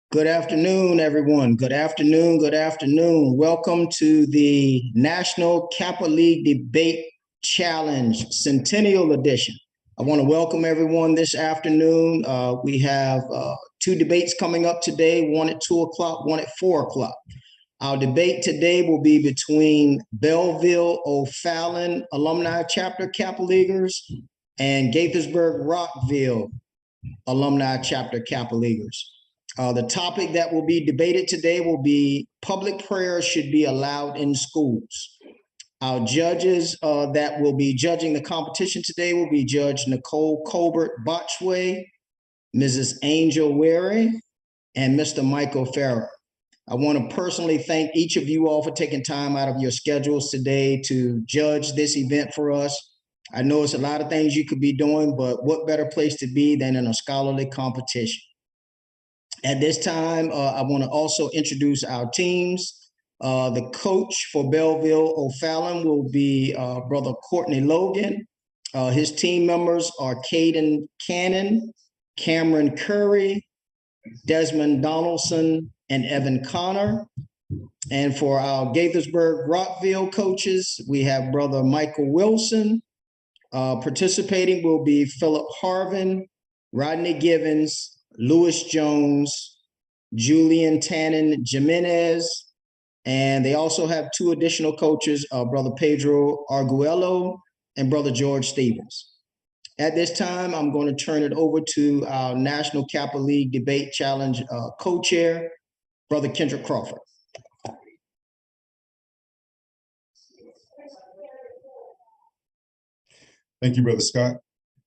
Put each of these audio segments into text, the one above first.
Good afternoon, everyone. Good afternoon. Good afternoon. Welcome to the National Kappa League Debate Challenge Centennial Edition. I want to welcome everyone this afternoon. We have two debates coming up today, one at 2 o'clock, one at 4 o'clock. Our debate today will be between Belleville O'Fallon Alumni Chapter Kappa Leaguers and Gaithersburg Rockville Alumni Chapter Kappa Leaguers. The topic that will be debated today will be public prayer should be allowed in schools. Our judges that will be judging the competition today will be Judge Nicole Colbert Botchway, Mrs. Angel Wary, and Mr. Michael Farrer. I want to personally thank each of you all for taking time out of your schedules today to judge this event for us. I know it's a lot of things you could be doing, but what better place to be than in a scholarly competition? At this time, I want to also introduce our teams. The coach for Belleville O'Fallon will be Brother Courtney Logan. His team members are Caden Cannon, Cameron Curry, Desmond Donaldson, and Evan Connor. And for our Gaithersburg Rockville coaches, we have Brother Michael Wilson. Participating will be Philip Harvin, Rodney Givens, Lewis Jones, Julian Tannen Jimenez, and they also have two additional coaches, Brother Pedro Arguello and Brother George Stevens. At this time, I'm going to turn it over to our National Kappa League Debate Challenge co-chair, Brother Kendrick Crawford. Thank you, Brother Scott.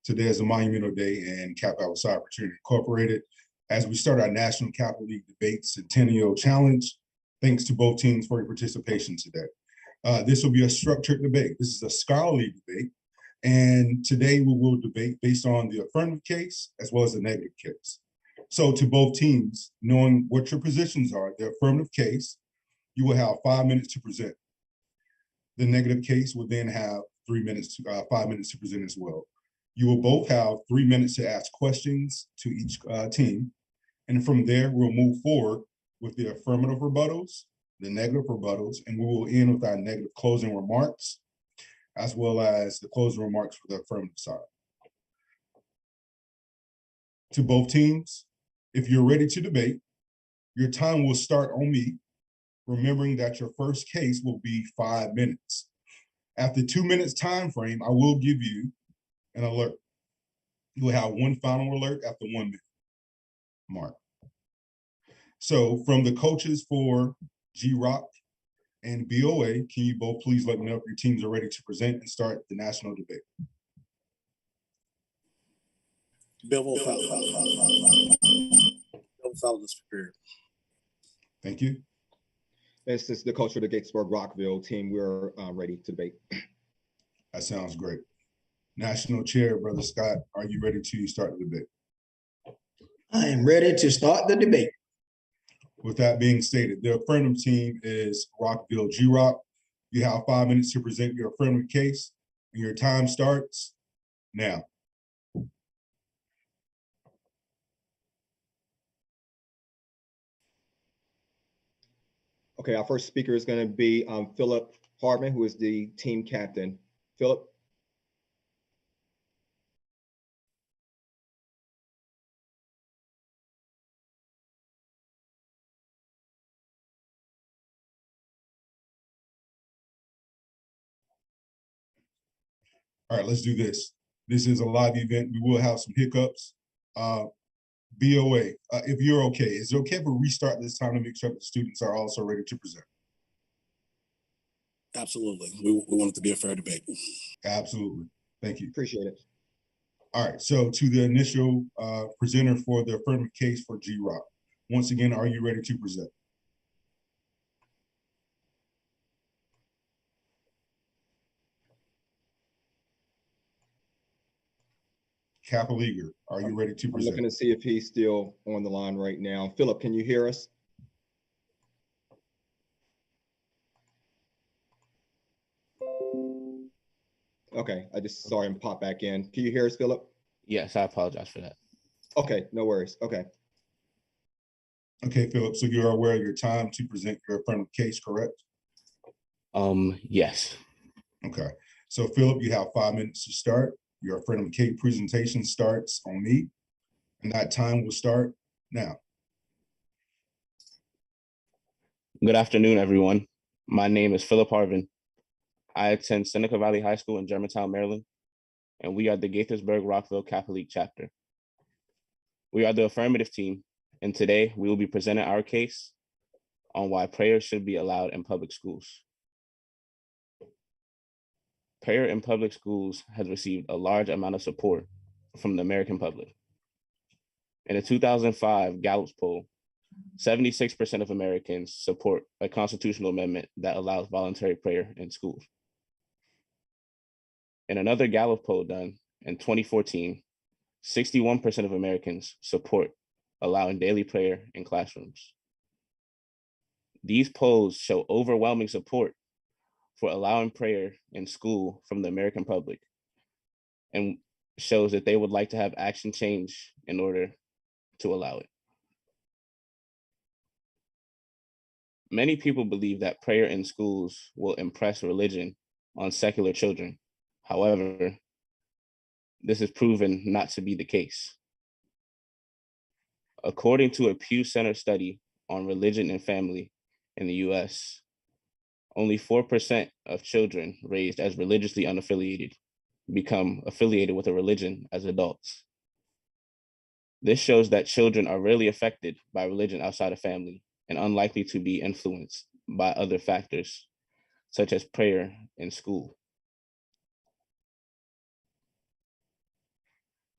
Today is a monumental day in Kappa Alpha Psi Fraternity Incorporated as we start our National Kappa League Debate Centennial Challenge. Thanks to both teams for your participation today. This will be a structured debate. This is a scholarly debate, and today we will debate based on the affirmative case as well as the negative case. So to both teams, knowing what your positions are, the affirmative case, you will have 5 minutes to present. The negative case will then have 5 minutes to present as well. You will both have 3 minutes to ask questions to each team. And from there, we'll move forward with the affirmative rebuttals, the negative rebuttals, and we will end with our negative closing remarks, as well as the closing remarks for the affirmative side. To both teams, if you're ready to debate, your time will start on me, remembering that your first case will be 5 minutes. After 2 minutes time frame, I will give you an alert. You will have one final alert after 1 minute mark. So from the coaches for G-Rock and BOA, can you both please let me know if your teams are ready to present and start the national debate? Belleville O'Fallon is prepared. Thank you. This is the coach of the Gaithersburg Rockville team. We're ready to debate. That sounds great. National Chair, Brother Scott, are you ready to start the debate? I am ready to start the debate. With that being stated, the affirmative team is Rockville G-Rock. You have 5 minutes to present your affirmative case, and your time starts now. Okay, our first speaker is going to be Philip Hardman, who is the team captain. Philip. All right, let's do this. This is a live event. We will have some hiccups. BOA, if you're okay, is it okay if we restart this time to make sure that the students are also ready to present? Absolutely. We want it to be a fair debate. Absolutely. Thank you. Appreciate it. All right, so to the initial presenter for the affirmative case for G-Rock. Once again, are you ready to present? Kappa Leaguer, are you ready to present? I'm looking to see if he's still on the line right now. Philip, can you hear us? Okay, I just saw him pop back in. Can you hear us, Philip? Yes, I apologize for that. Okay, no worries. Okay. Okay, Philip, so you're aware of your time to present your affirmative case, correct? Yes. Okay, so Philip, you have 5 minutes to start. Your affirmative case presentation starts on me, and that time will start now. Good afternoon, everyone. My name is Philip Harvin. I attend Seneca Valley High School in Germantown, Maryland, and we are the Gaithersburg Rockville Kappa League chapter. We are the Affirmative Team, and today we will be presenting our case on why prayer should be allowed in public schools. Prayer in public schools has received a large amount of support from the American public. In a 2005 Gallup poll, 76% of Americans support a constitutional amendment that allows voluntary prayer in schools. In another Gallup poll done in 2014, 61% of Americans support allowing daily prayer in classrooms. These polls show overwhelming support for allowing prayer in school from the American public, and shows that they would like to have action change in order to allow it. Many people believe that prayer in schools will impress religion on secular children. However, this is proven not to be the case. According to a Pew Center study on religion and family in the US, only 4% of children raised as religiously unaffiliated become affiliated with a religion as adults. This shows that children are rarely affected by religion outside of family and unlikely to be influenced by other factors, such as prayer in school.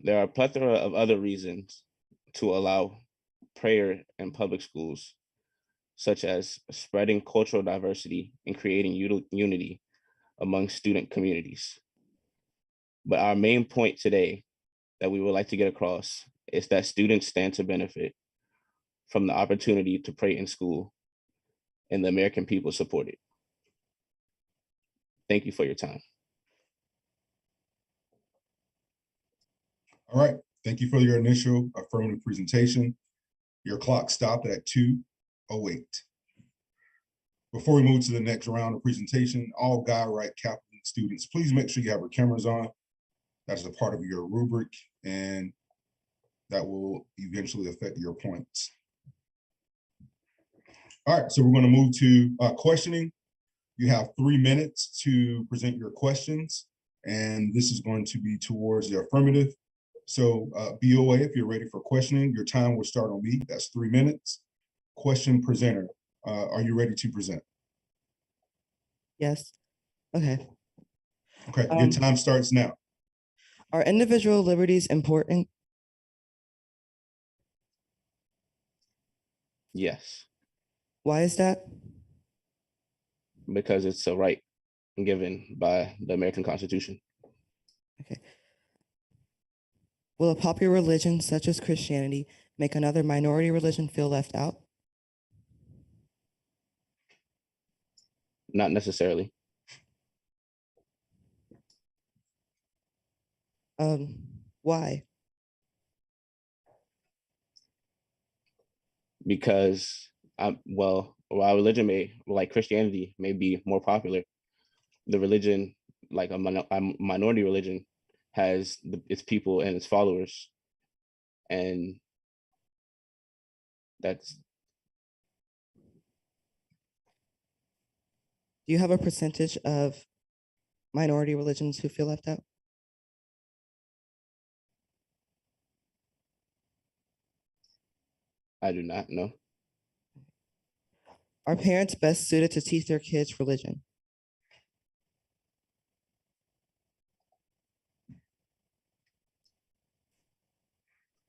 There are a plethora of other reasons to allow prayer in public schools, such as spreading cultural diversity and creating unity among student communities. But our main point today that we would like to get across is that students stand to benefit from the opportunity to pray in school, and the American people support it. Thank you for your time. All right, thank you for your initial affirmative presentation. Your clock stopped at 2:08. Before we move to the next round of presentation, all Guy-Wright Kappa League students, please make sure you have your cameras on. That is a part of your rubric, and that will eventually affect your points. All right, so we're going to move to questioning. You have 3 minutes to present your questions, and this is going to be towards the affirmative. So BOA, if you're ready for questioning, your time will start on me. That's 3 minutes. Question presenter, are you ready to present? Yes. Okay. Okay, your time starts now. Are individual liberties important? Yes, Why is that? because it's a right given by the American Constitution. Okay. Will a popular religion such as Christianity make another minority religion feel left out? Not necessarily. Why? Because while religion like Christianity may be more popular, the religion, like a minority religion, has its people and its followers, and that's. Do you have a percentage of minority religions who feel left out? I do not know. Are parents best suited to teach their kids religion?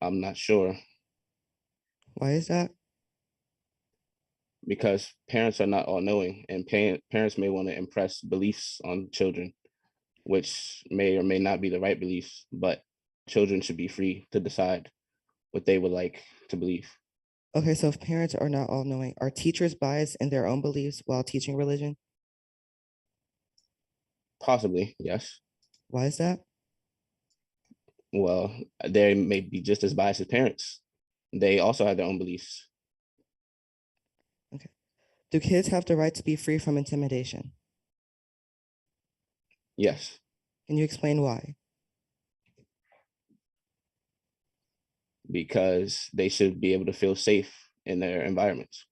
I'm not sure, Why is that? because parents are not all knowing, and parents may want to impress beliefs on children, which may or may not be the right beliefs, but children should be free to decide what they would like to believe. Okay, so if parents are not all knowing, are teachers biased in their own beliefs while teaching religion? Possibly, yes. Why is that? Well, they may be just as biased as parents. They also have their own beliefs. Do kids have the right to be free from intimidation? Yes, Can you explain why? because they should be able to feel safe in their environments.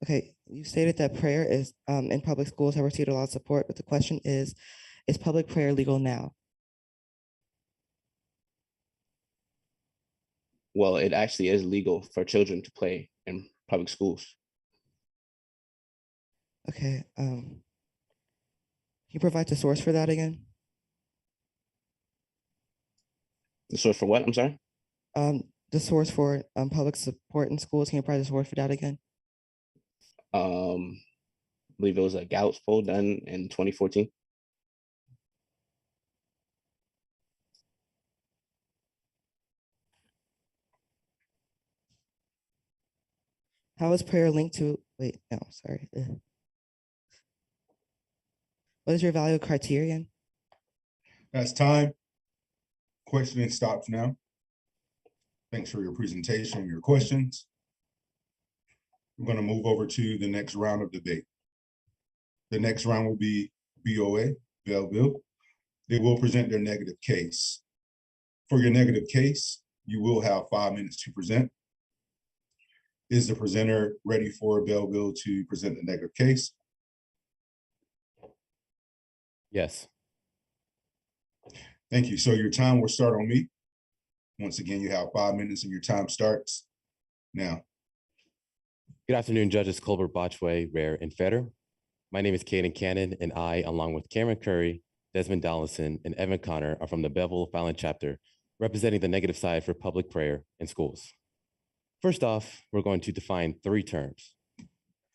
Okay, you stated that prayer is in public schools have received a lot of support, but the question is public prayer legal now? Well, it actually is legal for children to play in public schools. Okay, can you provide the source for that again? The source for what? I'm sorry. The source for public support in schools. Can you provide the source for that again? I believe it was a Gallup poll done in 2014. How is prayer linked to, wait, no, sorry. What is your value criterion? That's time. Questioning stops now. Thanks for your presentation, your questions. We're going to move over to the next round of debate. The next round will be BOA, Belleville. They will present their negative case. For your negative case, you will have 5 minutes to present. Is the presenter ready for Belleville to present the negative case? Yes. Thank you. So your time will start on me. Once again, you have 5 minutes and your time starts now. Good afternoon, Judges Colbert, Botchway, Rare, and Feder. My name is Caden Cannon, and I, along with Cameron Curry, Desmond Donaldson, and Evan Connor, are from the Belleville Filing Chapter, representing the negative side for public prayer in schools. First off, we're going to define 3 terms: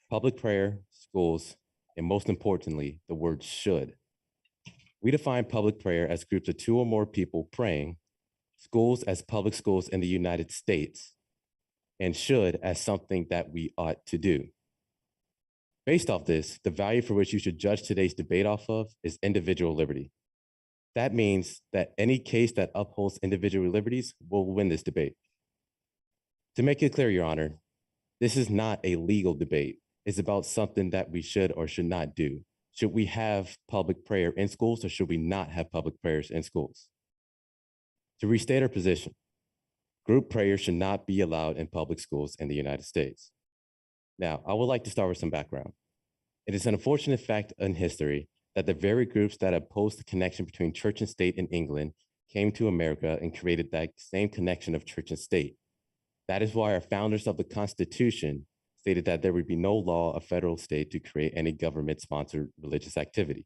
public prayer, schools, and most importantly, the word should. We define public prayer as groups of 2 or more people praying, schools as public schools in the United States, and should as something that we ought to do. Based off this, the value for which you should judge today's debate off of is individual liberty. That means that any case that upholds individual liberties will win this debate. To make it clear, Your Honor, this is not a legal debate. It's about something that we should or should not do. Should we have public prayer in schools, or should we not have public prayers in schools? To restate our position, group prayer should not be allowed in public schools in the United States. Now, I would like to start with some background. It is an unfortunate fact in history that the very groups that opposed the connection between church and state in England came to America and created that same connection of church and state. That is why our founders of the Constitution stated that there would be no law of federal state to create any government-sponsored religious activity.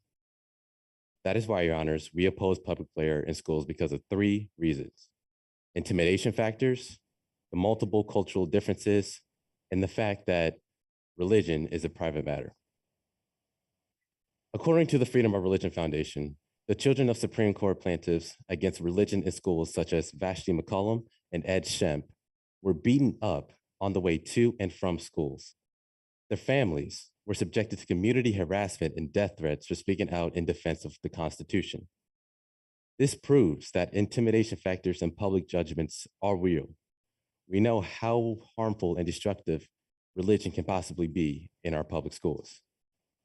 That is why, Your Honors, we oppose public prayer in schools because of 3 reasons: intimidation factors, the multiple cultural differences, and the fact that religion is a private matter. According to the Freedom of Religion Foundation, the children of Supreme Court plaintiffs against religion in schools such as Vashti McCollum and Ed Shemp were beaten up on the way to and from schools. Their families were subjected to community harassment and death threats for speaking out in defense of the Constitution. This proves that intimidation factors and public judgments are real. We know how harmful and destructive religion can possibly be in our public schools.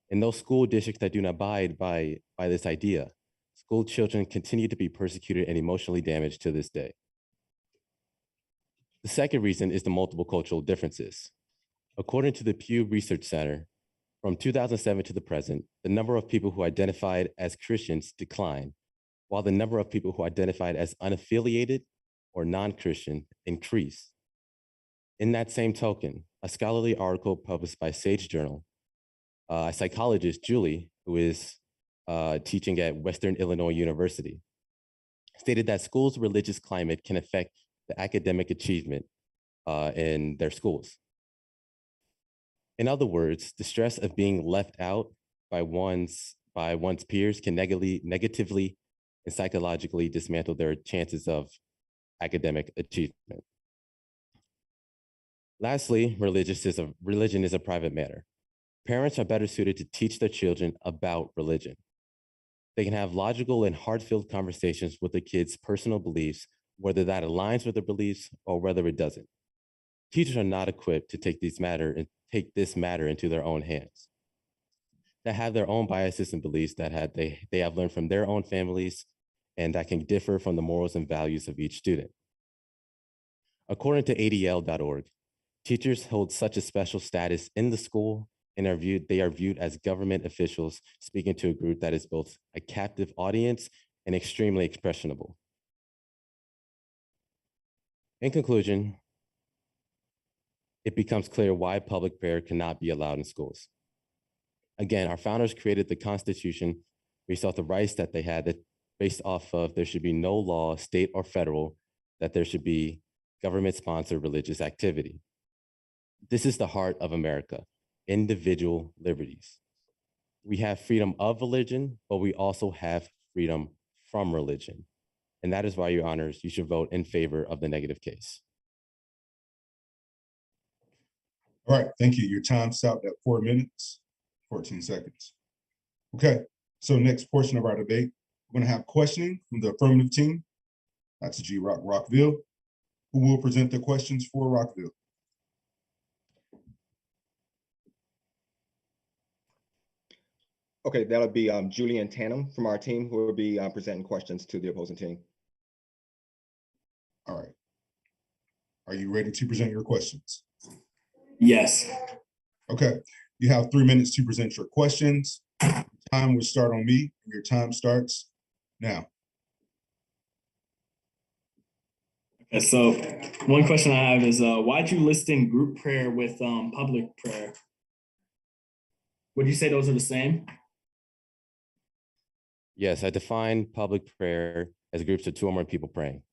In those school districts that do not abide by this idea, school children continue to be persecuted and emotionally damaged to this day. The second reason is the multiple cultural differences. According to the Pew Research Center, from 2007 to the present, the number of people who identified as Christians declined, while the number of people who identified as unaffiliated or non-Christian increased. In that same token, a scholarly article published by Sage Journal, a psychologist, Julie, who is teaching at Western Illinois University, stated that schools' religious climate can affect the academic achievement in their schools. In other words, the stress of being left out by one's peers can negatively and psychologically dismantle their chances of academic achievement. Lastly, religion is a private matter. Parents are better suited to teach their children about religion. They can have logical and heart-filled conversations with their kids' personal beliefs, whether that aligns with their beliefs or whether it doesn't. Teachers are not equipped to take this matter into their own hands. That have their own biases and beliefs that they have learned from their own families and that can differ from the morals and values of each student. According to ADL.org, teachers hold such a special status in the school and they are viewed as government officials speaking to a group that is both a captive audience and extremely expressionable. In conclusion, it becomes clear why public prayer cannot be allowed in schools. Again, our founders created the Constitution based off the rights that they had, that based off of there should be no law, state or federal, that there should be government-sponsored religious activity. This is the heart of America, individual liberties. We have freedom of religion, but we also have freedom from religion. And that is why, Your Honors, you should vote in favor of the negative case. All right, thank you. Your time stopped at 4 minutes, 14 seconds. Okay, so next portion of our debate, we're gonna have questioning from the affirmative team. That's G-Rock Rockville, who will present the questions for Rockville. Okay, that'll be Julian Tannum from our team, who will be presenting questions to the opposing team. All right. Are you ready to present your questions? Yes. Okay, you have 3 minutes to present your questions. Time will start on me. Your time starts now. Okay, so one question I have is why'd you list in group prayer with public prayer? Would you say those are the same? Yes, I define public prayer as groups of 2 or more people praying.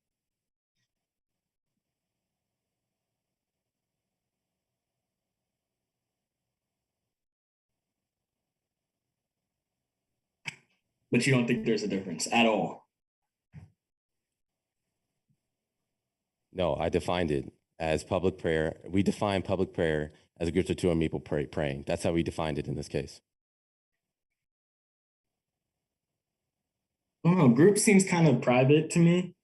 But you don't think there's a difference at all? No, I defined it as public prayer. We define public prayer as a group of 2 or more people praying. That's how we defined it in this case. I don't know, group seems kind of private to me.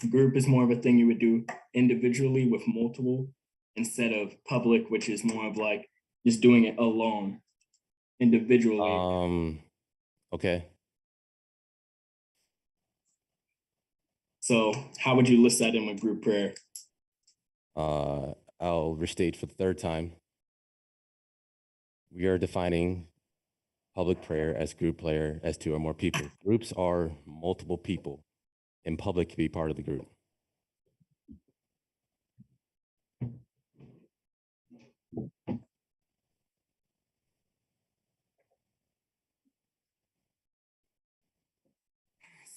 Group is more of a thing you would do individually with multiple instead of public, which is more of like just doing it alone, individually. Okay. So how would you list that in with group prayer? I'll restate for the 3rd time. We are defining public prayer as group prayer as 2 or more people. Groups are multiple people, and public can be part of the group.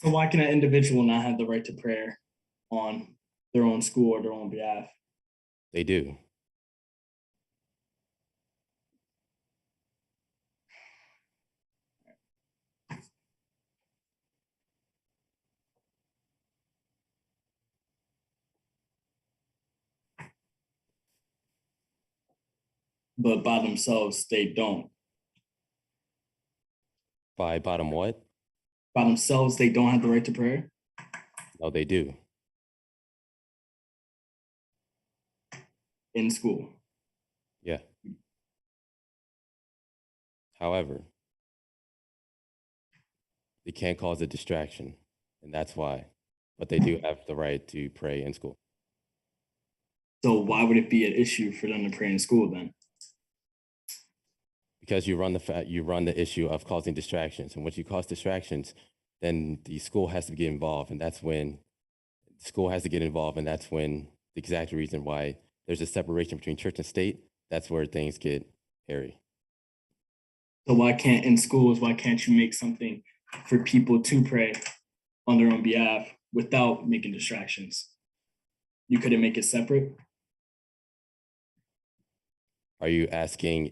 So why can an individual not have the right to prayer on their own school or their own behalf? They do. But by themselves, they don't. By bottom what? By themselves, they don't have the right to prayer? No, they do. In school? Yeah. However, they can't cause a distraction, and that's why. But they do have the right to pray in school. So why would it be an issue for them to pray in school then? Because you run the issue of causing distractions, and once you cause distractions, then the school has to get involved, and that's when the exact reason why there's a separation between church and state. That's where things get hairy. So why can't you make something for people to pray on their own behalf without making distractions? You couldn't make it separate? Are you asking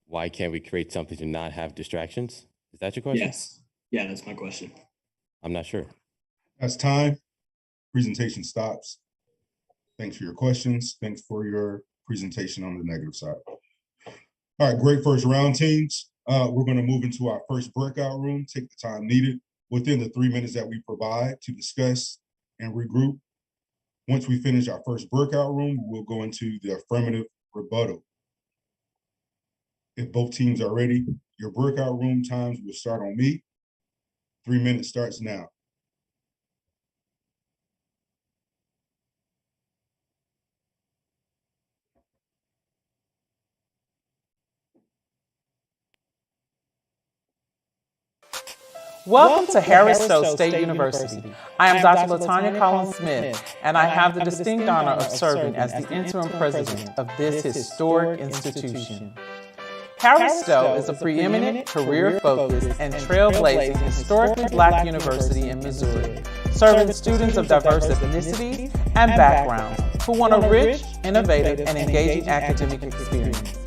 why can't we create something to not have distractions? Is that your question? Yes. Yeah, that's my question. I'm not sure. That's time. Presentation stops. Thanks for your questions. Thanks for your presentation on the negative side. All right, great first round, teams. We're going to move into our first breakout room. Take the time needed within the 3 minutes that we provide to discuss and regroup. Once we finish our first breakout room, we'll go into the affirmative rebuttal. If both teams are ready, your breakout room times will start on me. 3 minutes starts now. Welcome to Harris Stowe State University. I am Dr. LaTanya Collins-Smith, and I have the distinct honor of serving as the interim president of this historic institution. Harris Stowe is a preeminent, career-focused, and trailblazing historically Black university in Missouri, serving students of diverse ethnicities and backgrounds who want a rich, innovative, and engaging academic experience.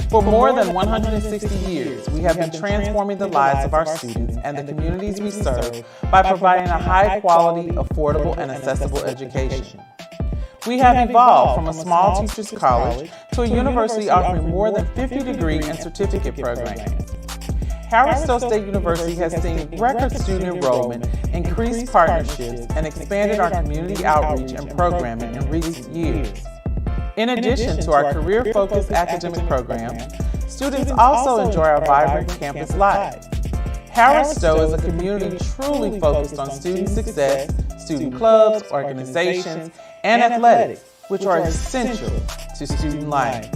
For more than 160 years, we have been transforming the lives of our students and the communities we serve by providing a high-quality, affordable, and accessible education. We have evolved from a small teachers' college to a university offering more than 50 degree and certificate programs. Harris Stowe State University has seen record student enrollment, increased partnerships, and expanded our community outreach and programming in recent years. In addition to our career-focused academic program, students also enjoy our vibrant campus life. Harris Stowe is a community truly focused on student success, student clubs, organizations, and athletics, which are essential to student life.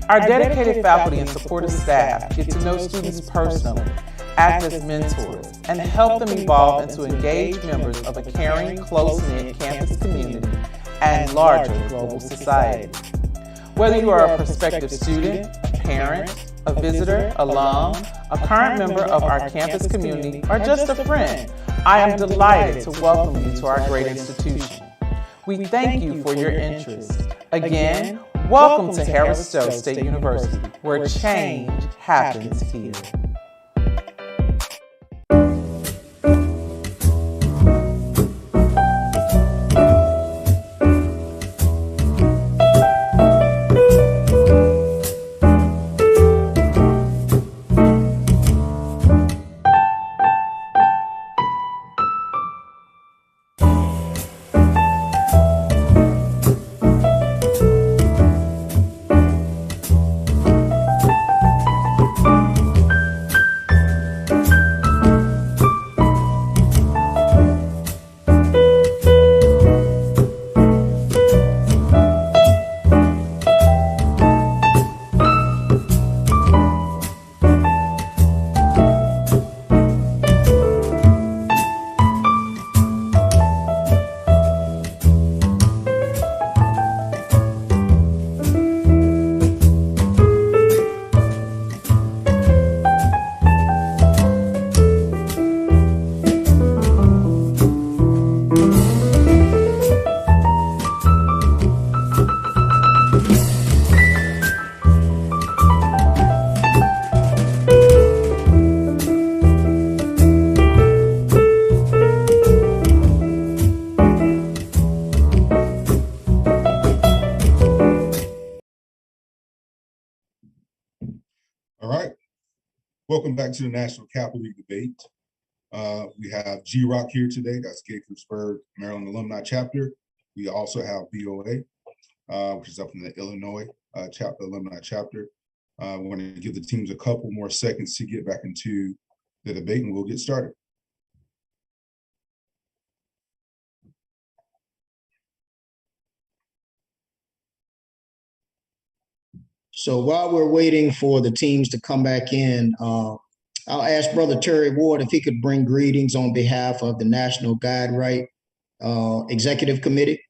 Our dedicated faculty and supportive staff get to know students personally, act as mentors, and help them evolve into engaged members of a caring, close-knit campus community and larger global society. Whether you are a prospective student, a parent, a visitor, alum, a current member of our campus community, or just a friend, I am delighted to welcome you to our great institution. We thank you for your interest. Again, welcome to Harris Stowe State University, where change happens here. All right. Welcome back to the National Capital League debate. We have G-Rock here today. That's Gaithersburg, Maryland Alumni Chapter. We also have BOA, which is up in the Illinois Alumni Chapter. We're going to give the teams a couple more seconds to get back into the debate, and we'll get started. So while we're waiting for the teams to come back in, I'll ask Brother Terry Ward if he could bring greetings on behalf of the National Guide Right Executive Committee.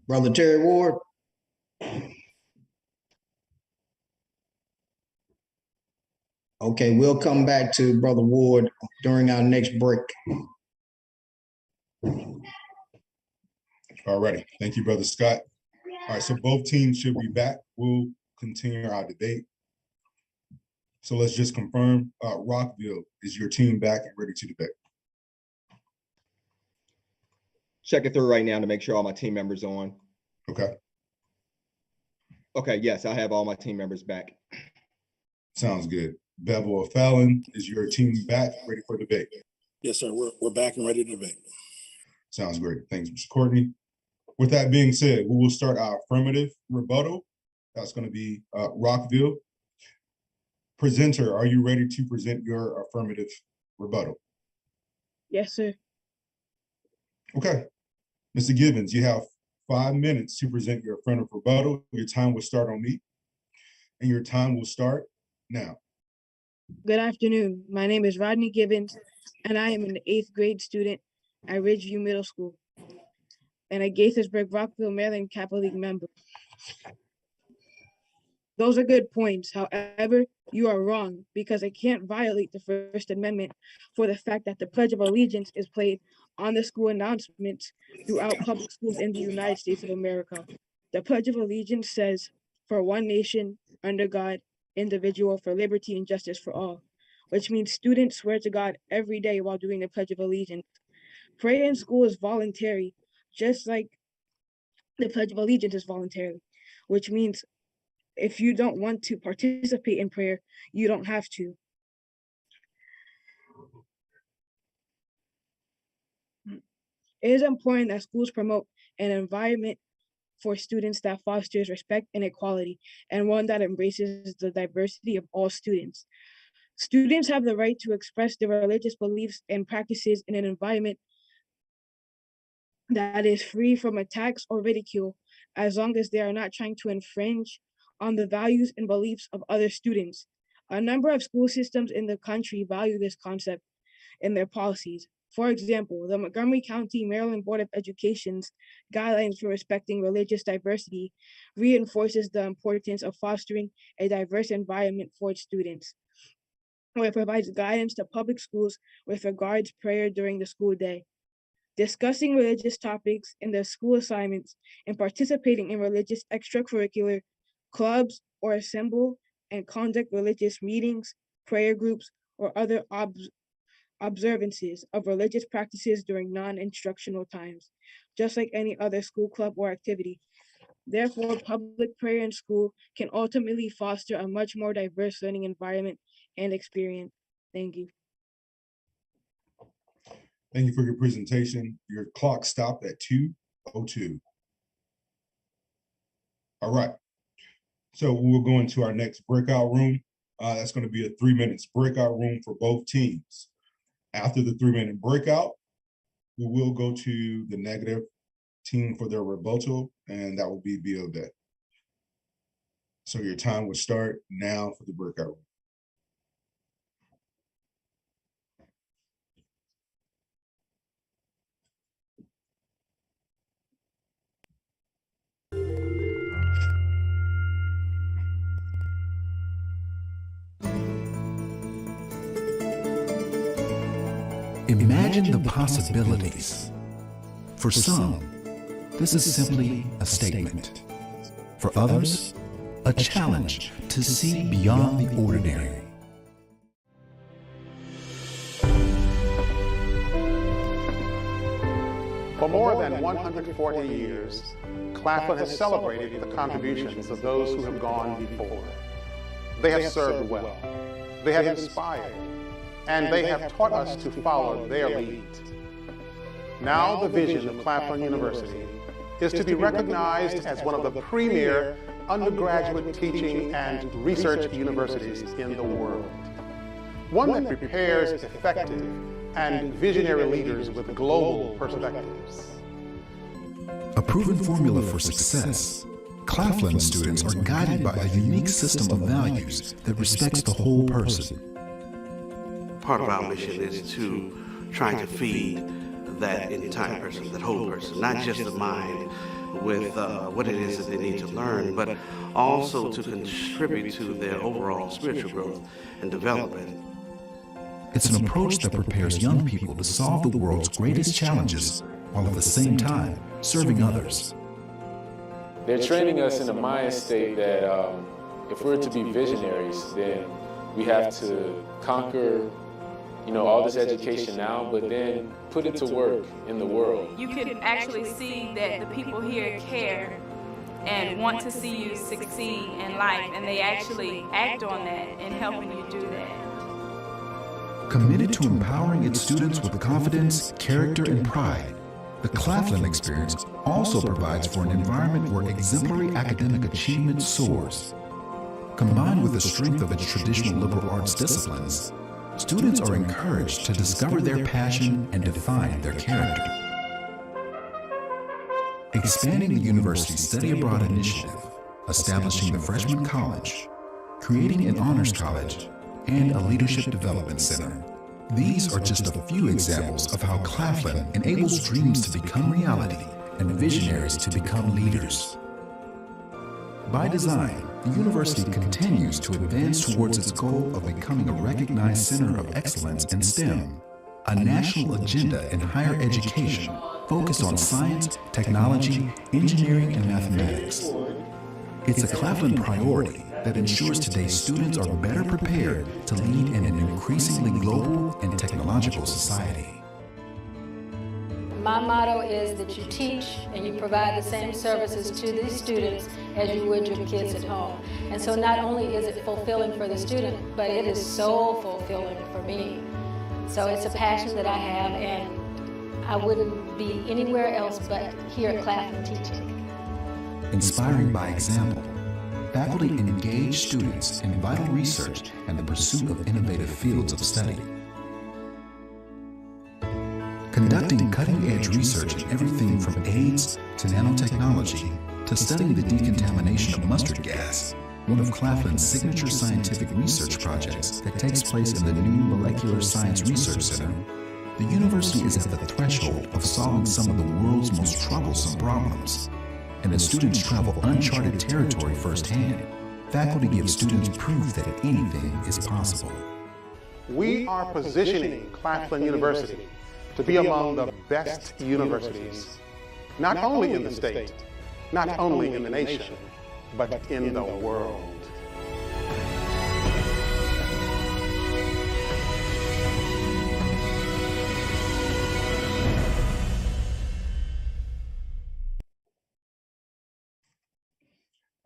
Brother Terry Ward. Okay, we'll come back to Brother Ward during our next break. All righty. Thank you, Brother Scott. All right, so both teams should be back. We'll continue our debate. So let's just confirm, Rockville, is your team back and ready to debate? Checking through right now to make sure all my team members are on. Okay, Okay, yes, I have all my team members back. sounds good. Belleville Fallon, is your team back, ready for debate? Yes, sir. We're back and ready to debate. Sounds great. Thanks, Mr. Courtney. With that being said, we will start our affirmative rebuttal. That's going to be Rockville. Presenter, are you ready to present your affirmative rebuttal? Yes, sir. Okay. Mr. Givens, you have 5 minutes to present your affirmative rebuttal. Your time will start on me, and your time will start now. Good afternoon. My name is Rodney Gibbons, and I am an 8th grade student at Ridgeview Middle School and a Gaithersburg, Rockville, Maryland Kappa League member. Those are good points. However, you are wrong because I can't violate the First Amendment for the fact that the Pledge of Allegiance is played on the school announcements throughout public schools in the United States of America. The Pledge of Allegiance says, "For one nation, under God, individual, for liberty and justice for all," which means students swear to God every day while doing the Pledge of Allegiance. Prayer in school is voluntary, just like the Pledge of Allegiance is voluntary, which means if you don't want to participate in prayer, you don't have to. It is important that schools promote an environment for students that fosters respect and equality, and one that embraces the diversity of all students. Students have the right to express their religious beliefs and practices in an environment that is free from attacks or ridicule, as long as they are not trying to infringe on the values and beliefs of other students. A number of school systems in the country value this concept in their policies. For example, the Montgomery County, Maryland Board of Education's guidelines for respecting religious diversity reinforces the importance of fostering a diverse environment for its students, where it provides guidance to public schools with regards to prayer during the school day. Discussing religious topics in the school assignments and participating in religious extracurricular clubs or assemble and conduct religious meetings, prayer groups, or other observances of religious practices during non-instructional times, just like any other school club or activity. Therefore, public prayer in school can ultimately foster a much more diverse learning environment and experience. Thank you. Thank you for your presentation. Your clock stopped at 2:02. All right. So we'll go into our next breakout room. That's going to be a 3 minutes breakout room for both teams. After the 3-minute breakout, we will go to the negative team for their rebuttal, and that will be Belleville. So your time will start now for the breakout room. Imagine the possibilities. For some, this is simply a statement. For others, a challenge to see beyond the ordinary. For more than 140 years, Claflin has celebrated the contributions of those who have gone before. They have served well, they have inspired, and they have taught us to follow their lead. Now the vision of Claflin University is to be recognized as one of the premier undergraduate teaching and research universities in the world. One that prepares effective and visionary leaders with global perspectives. A proven formula for success, Claflin students are guided by a unique system of values that respects the whole person. Part of our mission is to try to feed that entire person, that whole person, not just the mind with what it is that they need to learn, but also to contribute to their overall spiritual growth and development. It's an approach that prepares young people to solve the world's greatest challenges while at the same time serving others. They're training us in a mind state that if we're to be visionaries, then we have to conquer all this education now, but then put it to work in the world. You can actually see that the people here care and want to see you succeed in life, and they actually act on that and helping you do that. Committed to empowering its students with confidence, character, and pride, the Claflin experience also provides for an environment where exemplary academic achievement soars. Combined with the strength of its traditional liberal arts disciplines, students are encouraged to discover their passion and define their character. Expanding the university's study abroad initiative, establishing the freshman college, creating an honors college, and a leadership development center. These are just a few examples of how Claflin enables dreams to become reality and visionaries to become leaders. By design, the university continues to advance towards its goal of becoming a recognized center of excellence in STEM, a national agenda in higher education focused on science, technology, engineering, and mathematics. It's a Claflin priority that ensures today's students are better prepared to lead in an increasingly global and technological society. My motto is that you teach and you provide the same services to these students as you would your kids at home. And so not only is it fulfilling for the student, but it is so fulfilling for me. So it's a passion that I have, and I wouldn't be anywhere else but here at Claflin teaching. Inspiring by example, faculty engage students in vital research and the pursuit of innovative fields of study. Conducting cutting-edge research in everything from AIDS to nanotechnology to studying the decontamination of mustard gas, one of Claflin's signature scientific research projects that takes place in the new Molecular Science Research Center, the university is at the threshold of solving some of the world's most troublesome problems. And as students travel uncharted territory firsthand, faculty give students proof that anything is possible. We are positioning Claflin University to be among the best universities, not only in the state, not only in the nation, but in the world.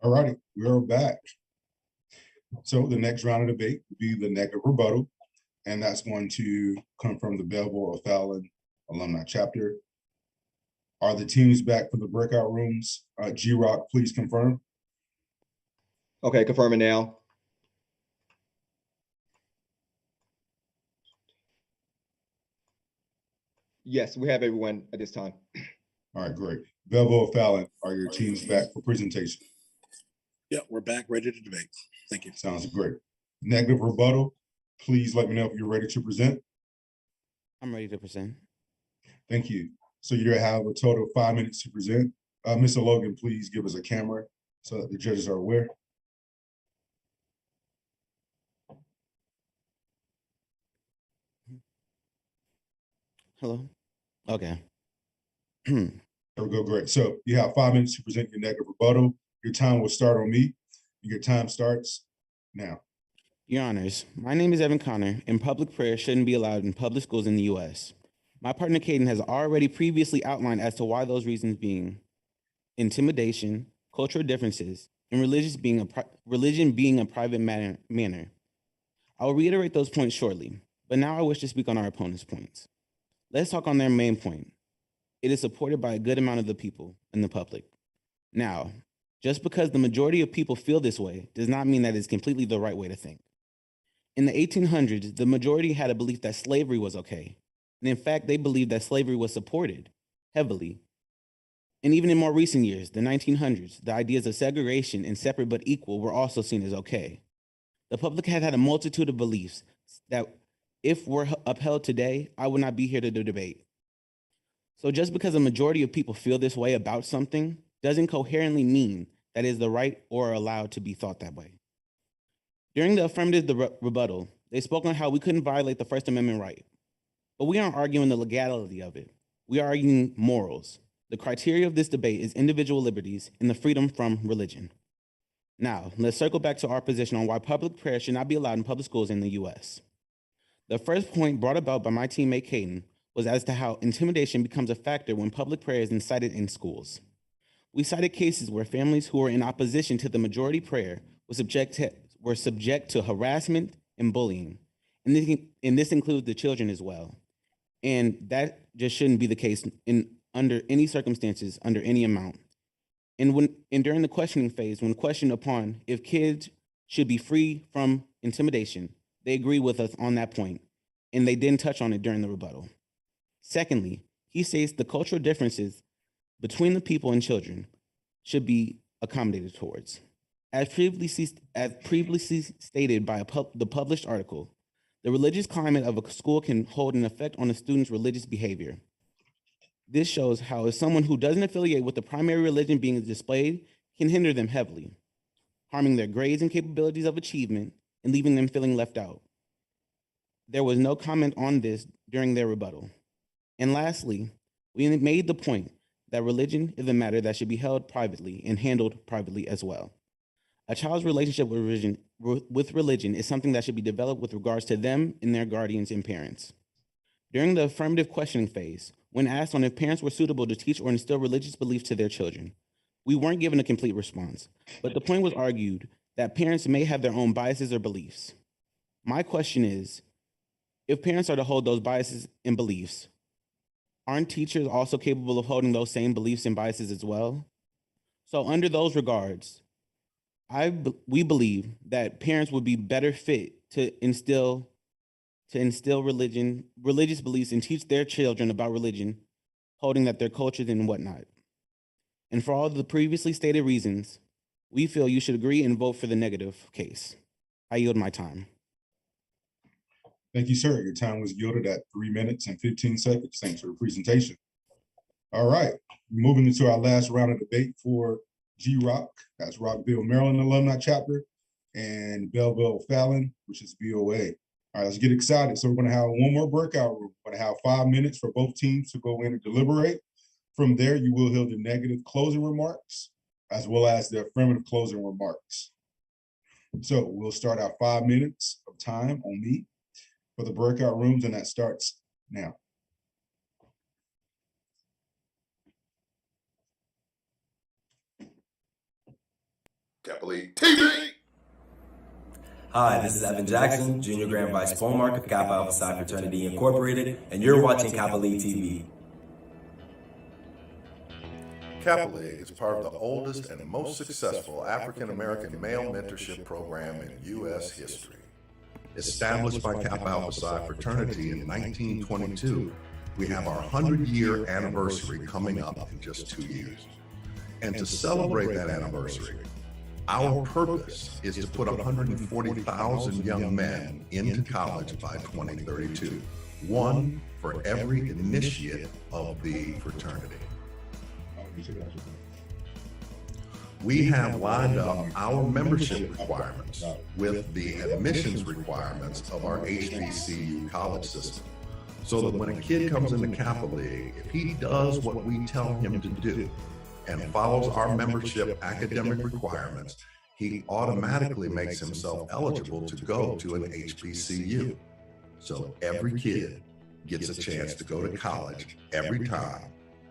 All righty, we're back. So the next round of debate will be the negative rebuttal, and that's going to come from the Belleville Fallon Alumni Chapter. Are the teams back for the breakout rooms? G-Rock, please confirm. Okay, confirming now. Yes, we have everyone at this time. All right, great. Belleville Fallon, are your teams back for presentation? Yeah, we're back, ready to debate. Thank you. Sounds great. Negative rebuttal, please let me know if you're ready to present. I'm ready to present. Thank you. So you have a total of 5 minutes to present. Mr. Logan, please give us a camera so that the judges are aware. Hello? Okay. There we go, great. So you have 5 minutes to present your negative rebuttal. Your time will start on me. Your time starts now. Your Honors, my name is Evan Connor, and public prayer shouldn't be allowed in public schools in the U.S. My partner, Caden, has already previously outlined as to why those reasons being intimidation, cultural differences, and religion being a private manner. I will reiterate those points shortly, but now I wish to speak on our opponent's points. Let's talk on their main point. It is supported by a good amount of the people in the public. Now, just because the majority of people feel this way does not mean that it's completely the right way to think. In the 1800s, the majority had a belief that slavery was okay. And in fact, they believed that slavery was supported heavily. And even in more recent years, the 1900s, the ideas of segregation and separate but equal were also seen as okay. The public had had a multitude of beliefs that if were upheld today, I would not be here to debate. So just because a majority of people feel this way about something doesn't coherently mean that it is the right or allowed to be thought that way. During the affirmative rebuttal, they spoke on how we couldn't violate the First Amendment right. But we aren't arguing the legality of it. We are arguing morals. The criteria of this debate is individual liberties and the freedom from religion. Now, let's circle back to our position on why public prayer should not be allowed in public schools in the US. The first point brought about by my teammate Caden was as to how intimidation becomes a factor when public prayer is incited in schools. We cited cases where families who were in opposition to the majority prayer were subject to harassment and bullying. And this includes the children as well. And that just shouldn't be the case under any circumstances, under any amount. And during the questioning phase, when questioned upon if kids should be free from intimidation, they agree with us on that point, and they didn't touch on it during the rebuttal. Secondly, he states the cultural differences between the people and children should be accommodated towards. As previously stated by the published article, the religious climate of a school can hold an effect on a student's religious behavior. This shows how if someone who doesn't affiliate with the primary religion being displayed can hinder them heavily, harming their grades and capabilities of achievement and leaving them feeling left out. There was no comment on this during their rebuttal. And lastly, we made the point that religion is a matter that should be held privately and handled privately as well. A child's relationship with religion is something that should be developed with regards to them and their guardians and parents. During the affirmative questioning phase, when asked on if parents were suitable to teach or instill religious beliefs to their children, we weren't given a complete response, but the point was argued that parents may have their own biases or beliefs. My question is, if parents are to hold those biases and beliefs, aren't teachers also capable of holding those same beliefs and biases as well? So under those regards, we believe that parents would be better fit to instill religious beliefs and teach their children about religion, holding that their cultures and whatnot. And for all the previously stated reasons, we feel you should agree and vote for the negative case. I yield my time. Thank you, sir. Your time was yielded at 3 minutes and 15 seconds. Thanks for the presentation. All right, moving into our last round of debate for G-Rock. That's Rockville, Maryland Alumni Chapter, and Belleville Fallon, which is BOA. All right, let's get excited. So we're going to have one more breakout room. We're going to have 5 minutes for both teams to go in and deliberate. From there, you will hear the negative closing remarks, as well as the affirmative closing remarks. So we'll start our 5 minutes of time on me for the breakout rooms, and that starts now. Kappa League TV. Hi, this is Evan Jackson, Junior Grand Vice Polemark of Kappa Alpha Psi Fraternity Incorporated, and you're watching Kappa League TV. Kappa League is part of the oldest and most successful African-American male mentorship program in U.S. history. Established by Kappa Alpha Psi Fraternity in 1922, we have our 100-year anniversary coming up in just 2 years. And to celebrate that anniversary, our purpose is to put 140,000 young men into college by 2032, one for every initiate of the fraternity. We have lined up our membership requirements with the admissions requirements of our HBCU college system, so that when a kid comes into Kappa League, if he does what we tell him to do and follows our membership academic requirements, he automatically makes himself eligible to go to an HBCU. So every kid gets a chance to go to college every time,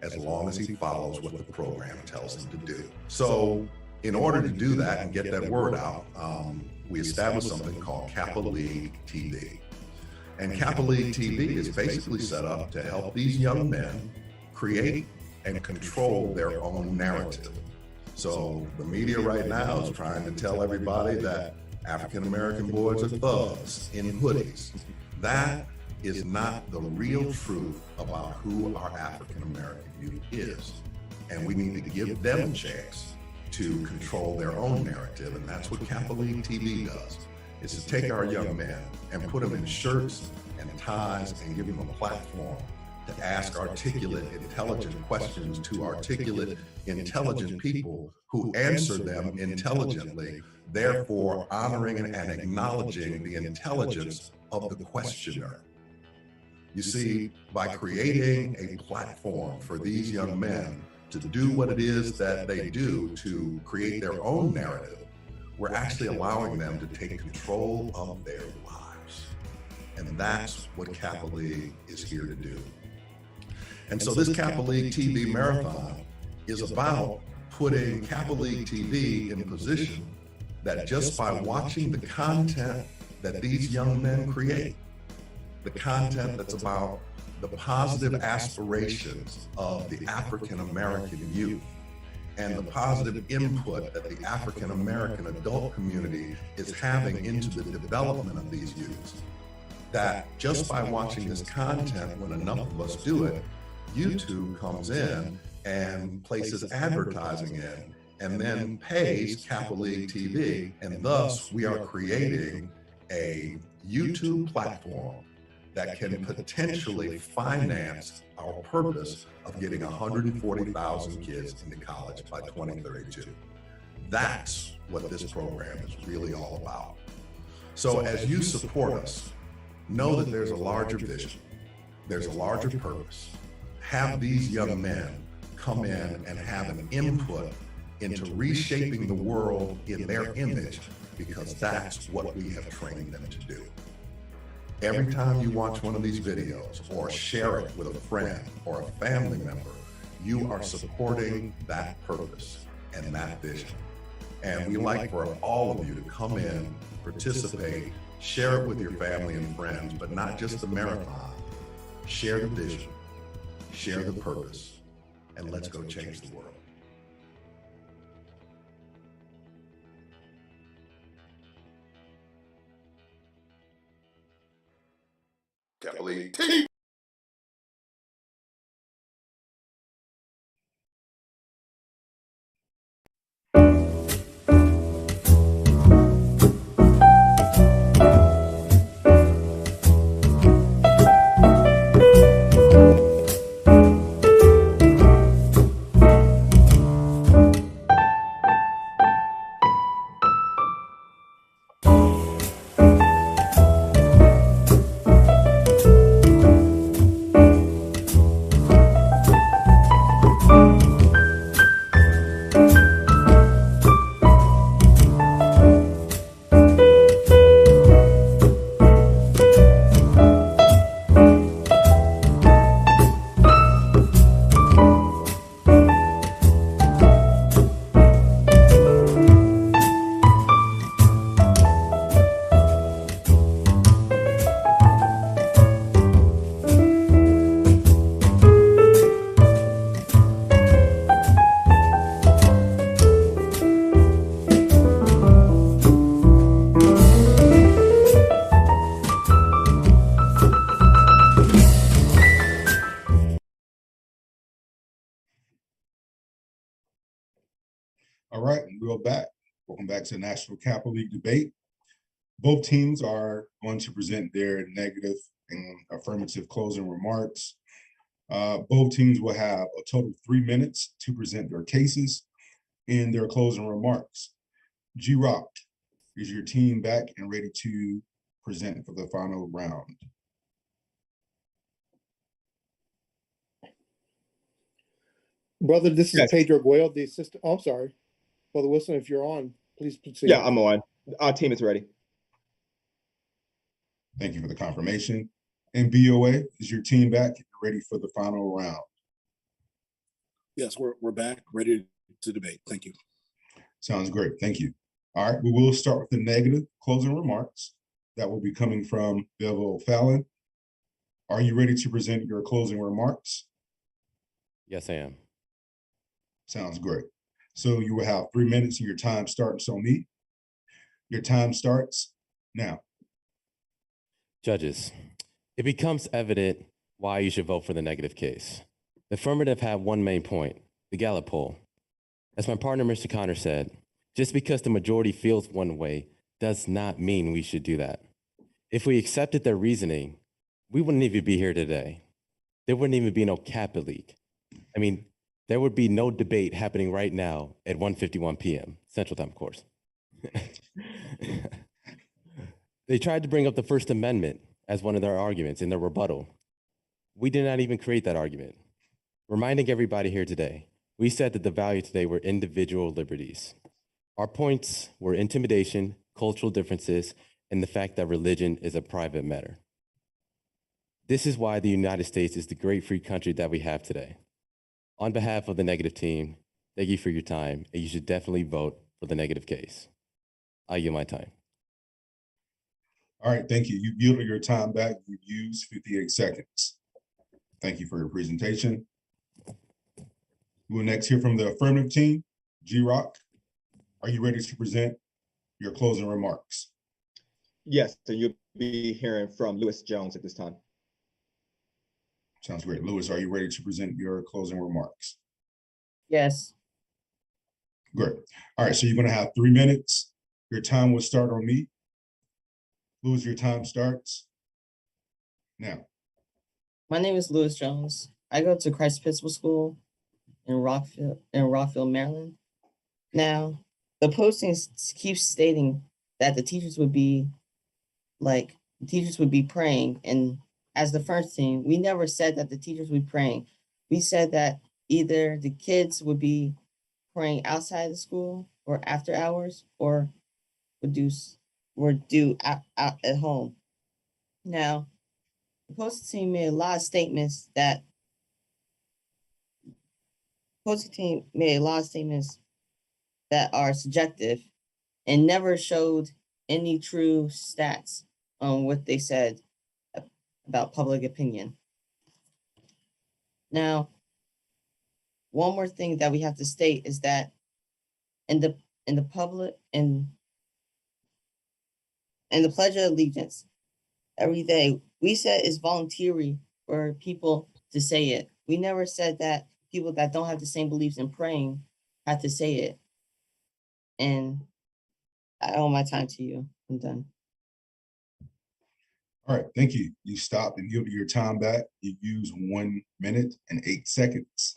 as long as he follows what the program tells him to do. So in order to do that and get that word out, we established something called Kappa League TV. And Kappa League TV is basically set up to help these young men create and control their own narrative. So the media right now is trying to tell everybody that African-American boys are thugs in hoodies. That is not the real truth about who our African-American youth is. And we need to give them a chance to control their own narrative, and that's what Kappa League TV does. It's to take our young men and put them in shirts and ties and give them a platform to ask articulate, intelligent questions to articulate, intelligent people who answer them intelligently, therefore honoring and acknowledging the intelligence of the questioner. You see, by creating a platform for these young men to do what it is that they do to create their own narrative, we're actually allowing them to take control of their lives. And that's what Kappa League is here to do. And so this Kappa League TV marathon is about putting Kappa League TV in position that just by watching the content that these young men create, the content that's about the positive aspirations of the African American youth and the positive input that the African American adult community is having into the development of these youths, that just by watching this content, when enough of us do it, YouTube comes in and places advertising in and then pays Kappa League TV, and thus we are creating a YouTube platform that can potentially finance our purpose of getting 140,000 kids into college by 2032. That's what this program is really all about. So as you support us, know that there's a larger vision, there's a larger purpose. Have these young men come in and have an input into reshaping the world in their image, because that's what we have trained them to do. Every time you watch one of these videos or share it with a friend or a family member, you are supporting that purpose and that vision. And we like for all of you to come in, participate, share it with your family and friends, but not just the marathon. Share the vision, share the purpose, and let's go change the world. Kappa League Team. All right, we're back. Welcome back to the National Kappa League debate. Both teams are going to present their negative and affirmative closing remarks. Both teams will have a total of 3 minutes to present their cases in their closing remarks. G-Rock, is your team back and ready to present for the final round? Brother, this is Yes. Pedro Guel, the assistant. Oh, I'm sorry. Brother Wilson, if you're on, please proceed. Yeah, I'm on. Our team is ready. Thank you for the confirmation. And BOA, is your team back and ready for the final round? Yes, we're back, ready to debate. Thank you. Sounds great. Thank you. All right, we will start with the negative closing remarks. That will be coming from Belleville Fallon. Are you ready to present your closing remarks? Yes, I am. Sounds great. So you will have 3 minutes and your time starts on me. Your time starts now. Judges, it becomes evident why you should vote for the negative case. The affirmative have one main point, the Gallup poll. As my partner, Mr. Connor said, just because the majority feels one way does not mean we should do that. If we accepted their reasoning, we wouldn't even be here today. There wouldn't even be no Kappa League. I mean, there would be no debate happening right now at 1:51 p.m. Central Time, of course. They tried to bring up the First Amendment as one of their arguments in their rebuttal. We did not even create that argument. Reminding everybody here today, we said that the value today were individual liberties. Our points were intimidation, cultural differences, and the fact that religion is a private matter. This is why the United States is the great free country that we have today. On behalf of the negative team, Thank you for your time, and you should definitely vote for the negative case. I yield my time. All right, thank you. You yielded your time back. You used 58 seconds. Thank you for your presentation. We will next hear from the affirmative team. G-Rock, are you ready to present your closing remarks? Yes, so you'll be hearing from Lewis Jones at this time. Sounds great. Lewis, are you ready to present your closing remarks? Yes. Great. All right, so you're gonna have 3 minutes. Your time will start on me. Lewis, your time starts now. My name is Lewis Jones. I go to Christ Episcopal School in Rockville, Maryland. Now, the posting keeps stating that the teachers would be praying, and as the first team, we never said that the teachers would be praying. We said that either the kids would be praying outside the school or after hours, or would do out at home. Now, the posting team made a lot of statements that are subjective and never showed any true stats on what they said about public opinion. Now, one more thing that we have to state is that in the Pledge of Allegiance, every day we said it's voluntary for people to say it. We never said that people that don't have the same beliefs in praying have to say it. And I owe my time to you. I'm done. All right, thank you. You stopped and yielded your time back. You used 1 minute and 8 seconds.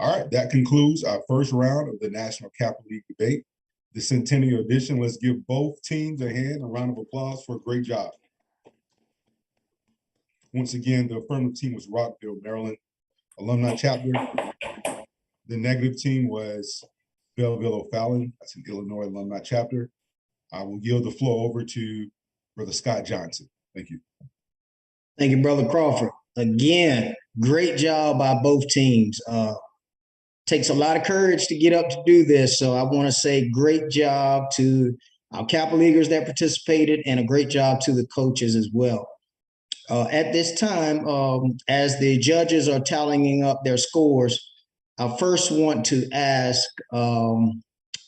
All right, that concludes our first round of the National Kappa League debate, the Centennial edition. Let's give both teams a round of applause for a great job. Once again, the affirmative team was Rockville, Maryland Alumni Chapter. The negative team was Belleville, O'Fallon. That's an Illinois Alumni Chapter. I will yield the floor over to Brother Scott Johnson. Thank you. Thank you, Brother Crawford. Again, great job by both teams. Takes a lot of courage to get up to do this. So I want to say great job to our Kappa Leaguers that participated, and a great job to the coaches as well. At this time, as the judges are tallying up their scores, I first want to ask the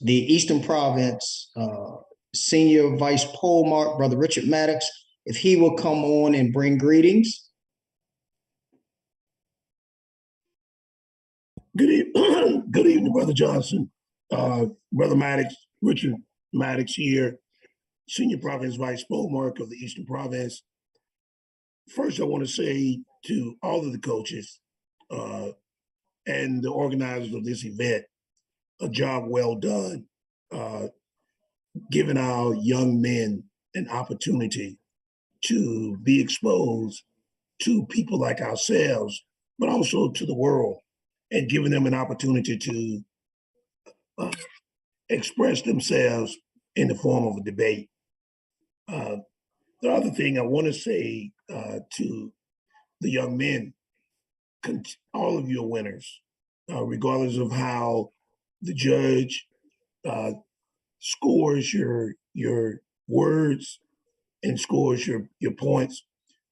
Eastern Province Senior Vice Poll Mark, Brother Richard Maddox, if he will come on and bring greetings. Good evening, Brother Johnson. Brother Maddox, Richard Maddox here, Senior Province Vice Poll Mark of the Eastern Province. First, I want to say to all of the coaches and the organizers of this event, a job well done, giving our young men an opportunity to be exposed to people like ourselves, but also to the world, and giving them an opportunity to express themselves in the form of a debate. The other thing I want to say to the young men, all of you are winners, regardless of how the judge scores your words and scores your points.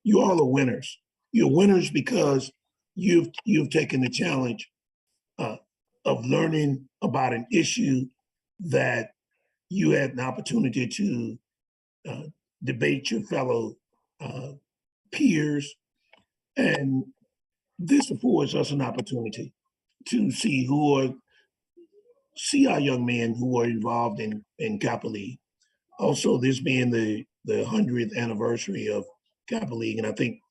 You all are winners. You're winners because you've taken the challenge of learning about an issue that you had an opportunity to debate your fellow peers. And this affords us an opportunity to see our young men who are involved in Kappa League. Also, this being the 100th anniversary of Kappa League, and I think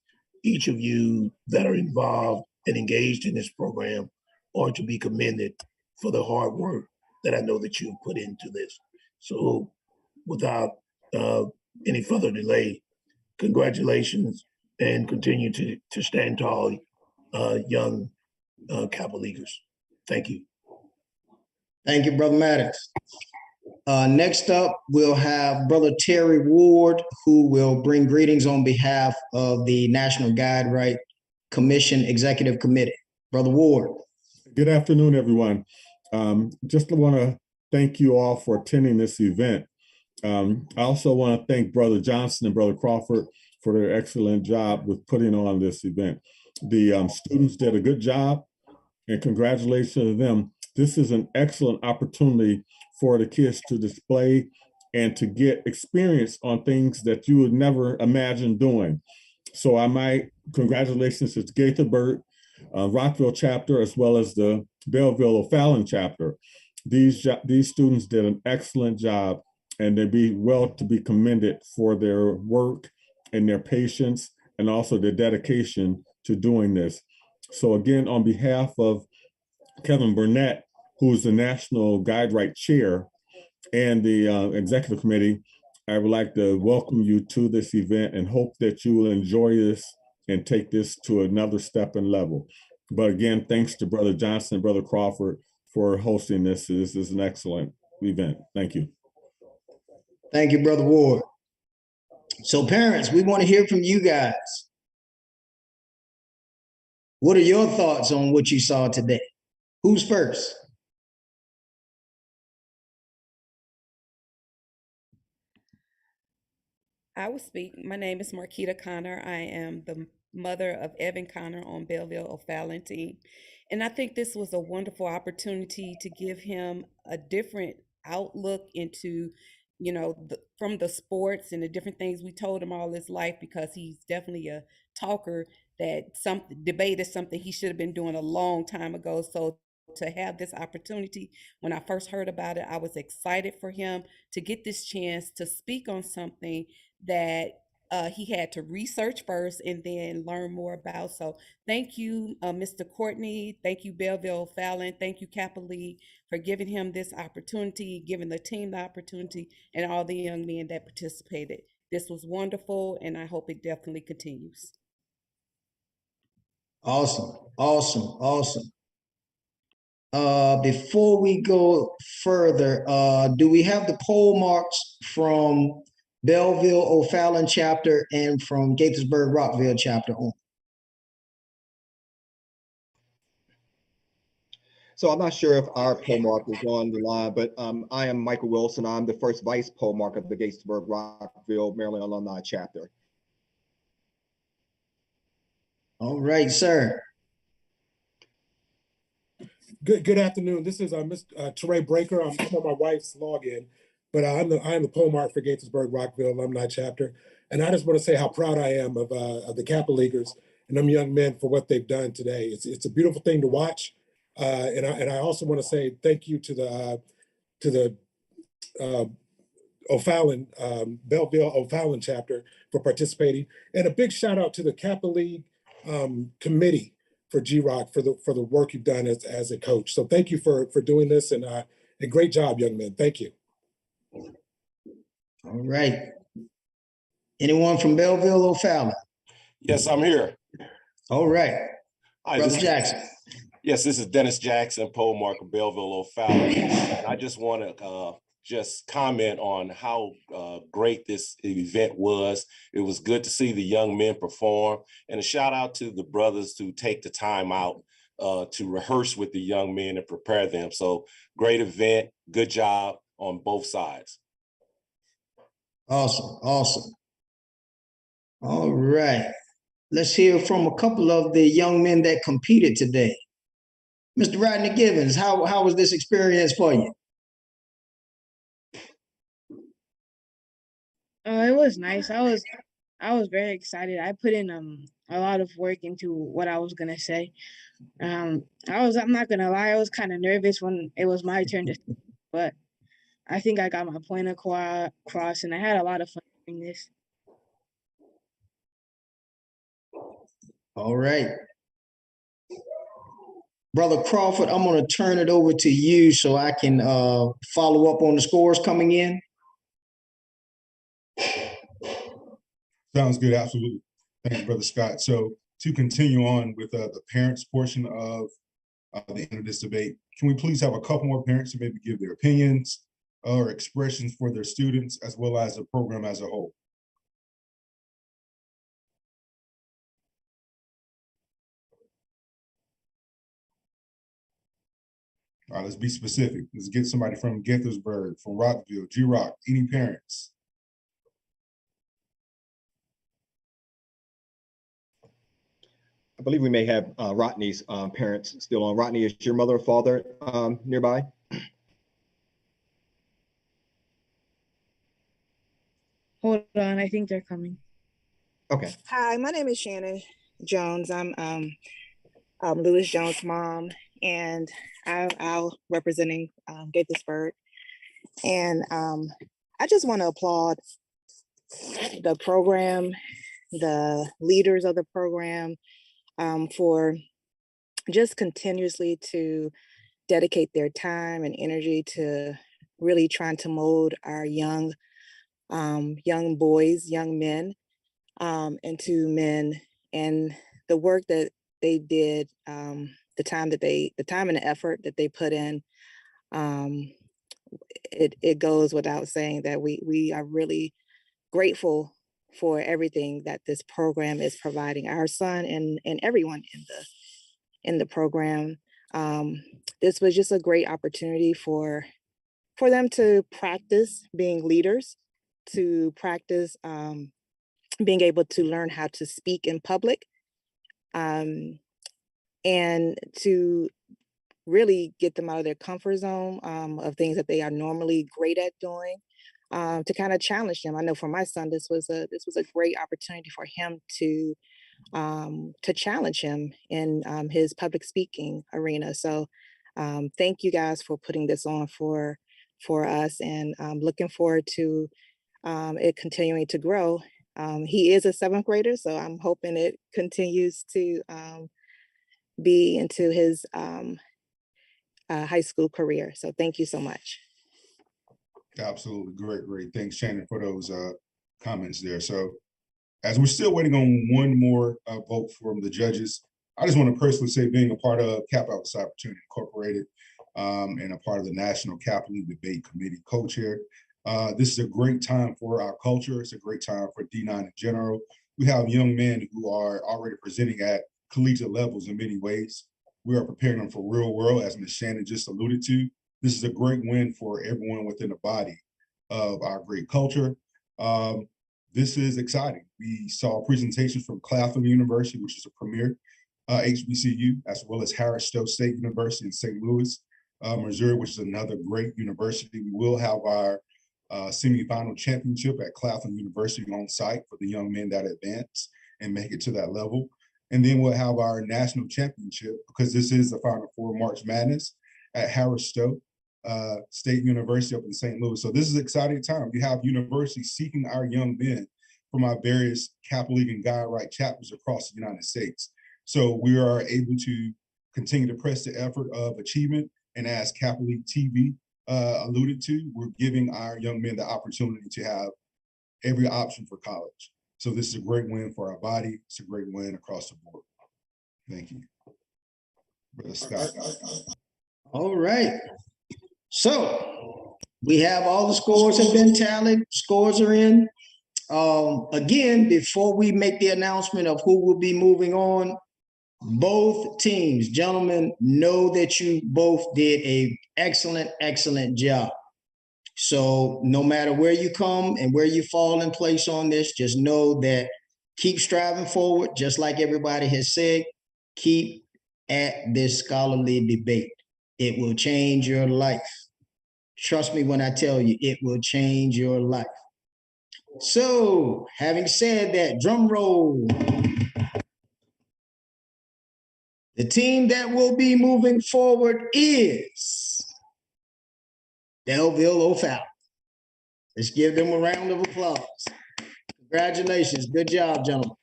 each of you that are involved and engaged in this program are to be commended for the hard work that I know that you've put into this. So without any further delay, congratulations, and continue to stand tall, young Kappa Leaguers. Thank you. Thank you, Brother Maddox. Next up, we'll have Brother Terry Ward, who will bring greetings on behalf of the National Guide-Right Commission Executive Committee. Brother Ward. Good afternoon, everyone. Just want to thank you all for attending this event. I also want to thank Brother Johnson and Brother Crawford for their excellent job with putting on this event. The students did a good job, and congratulations to them. This is an excellent opportunity for the kids to display and to get experience on things that you would never imagine doing. So congratulations to Gaithersburg, Rockville chapter, as well as the Belleville O'Fallon chapter. These students did an excellent job, and they be well to be commended for their work and their patience, and also their dedication to doing this. So again, on behalf of Kevin Burnett, who's the National Guide Right Chair, and the Executive Committee, I would like to welcome you to this event and hope that you will enjoy this and take this to another step and level. But again, thanks to Brother Johnson and Brother Crawford for hosting this. This is an excellent event. Thank you. Thank you, Brother Ward. So parents, we want to hear from you guys. What are your thoughts on what you saw today? Who's first? I will speak. My name is Marquita Connor. I am the mother of Evan Connor on Belleville O'Fallon team. And I think this was a wonderful opportunity to give him a different outlook into, from the sports and the different things we told him all his life, because he's definitely a talker, that debate is something he should have been doing a long time ago. So to have this opportunity, when I first heard about it, I was excited for him to get this chance to speak on something that he had to research first and then learn more about. So thank you, Mr. Courtney. Thank you, Belleville Fallon. Thank you, Kappa League, for giving him this opportunity, giving the team the opportunity, and all the young men that participated. This was wonderful, and I hope it definitely continues. Awesome, awesome, awesome. Before we go further, do we have the poll marks from Belleville O'Fallon chapter and from Gaithersburg Rockville chapter on? So I'm not sure if our poll mark is on the line, but I am Michael Wilson. I'm the first vice poll mark of the Gaithersburg Rockville Maryland Alumni chapter. All right, sir. Good afternoon. This is Mr. Teray Breaker. I'm on my wife's login, but I am the poll mark for Gaithersburg Rockville Alumni chapter. And I just want to say how proud I am of the Kappa Leaguers and them young men for what they've done today. It's a beautiful thing to watch. And I also want to say thank you to the O'Fallon, Belleville O'Fallon chapter for participating. And a big shout out to the Kappa League committee for G-Rock for the work you've done as a coach. So thank you for doing this, and a great job, young men. Thank you. All right. Anyone from Belleville O'Fallon? Yes, I'm here. All right. Hi, Brother Jackson. Yes, this is Dennis Jackson, poll mark of Belleville O'Fallon. And I just want to just comment on how great this event was. It was good to see the young men perform, and a shout out to the brothers to take the time out to rehearse with the young men and prepare them. So great event, good job on both sides. Awesome, awesome. All right. Let's hear from a couple of the young men that competed today. Mr. Rodney Givens, how was this experience for you? It was nice. I was very excited. I put in a lot of work into what I was gonna say. I'm not gonna lie, I was kind of nervous when it was my turn to speak, but I think I got my point across, and I had a lot of fun doing this. All right. Brother Crawford, I'm going to turn it over to you so I can follow up on the scores coming in. Sounds good, absolutely. Thank you, Brother Scott. So to continue on with the parents portion of the end of this debate, can we please have a couple more parents to maybe give their opinions or expressions for their students as well as the program as a whole? All right, let's be specific. Let's get somebody from Gaithersburg, from Rockville, G-Rock, any parents? I believe we may have Rodney's parents still on. Rodney, is your mother or father nearby? Hold on, I think they're coming. Okay. Hi, my name is Shannon Jones. I'm Lewis Jones' mom, and I'm representing Gaithersburg. And I just want to applaud the program, the leaders of the program, for just continuously to dedicate their time and energy to really trying to mold our young boys, young men, into men, and the work that they did, the time and the effort that they put in. It goes without saying that we are really grateful for everything that this program is providing our son and everyone in the program. This was just a great opportunity for them to practice being leaders, to practice being able to learn how to speak in public, and to really get them out of their comfort zone of things that they are normally great at doing, to kind of challenge them. I know for my son, this was a great opportunity for him to challenge him in his public speaking arena. So thank you guys for putting this on for us, and looking forward to it continuing to grow. He is a 7th grader, so I'm hoping it continues to be into his high school career. So thank you so much. Absolutely, great. Thanks, Shannon, for those comments there. So as we're still waiting on one more vote from the judges, I just want to personally say, being a part of Kappa Alpha Opportunity Incorporated, and a part of the National Kappa League Debate Committee co-chair, this is a great time for our culture. It's a great time for D9 in general. We have young men who are already presenting at collegiate levels in many ways. We are preparing them for real world, as Ms. Shannon just alluded to. This is a great win for everyone within the body of our great culture. This is exciting. We saw presentations from Claflin University, which is a premier HBCU, as well as Harris-Stowe State University in St. Louis, Missouri, which is another great university. We will have our semifinal championship at Claflin University on site for the young men that advance and make it to that level. And then we'll have our national championship, because this is the Final Four March Madness, at Harris-Stowe State University up in St. Louis. So this is an exciting time. We have universities seeking our young men from our various Kappa League and Guy Right chapters across the United States. So we are able to continue to press the effort of achievement. And as Kappa League TV alluded to, we're giving our young men the opportunity to have every option for college. So this is a great win for our body. It's a great win across the board. Thank you. Brother Scott. All right. So we have all the scores have been tallied. Scores are in. Again, before we make the announcement of who will be moving on, both teams, gentlemen, know that you both did an excellent job. So no matter where you come and where you fall in place on this, just know that keep striving forward, just like everybody has said. Keep at this scholarly debate. It will change your life. Trust me when I tell you, it will change your life. So, having said that, drum roll. The team that will be moving forward is Belleville O'Fallon. Let's give them a round of applause. Congratulations. Good job, gentlemen.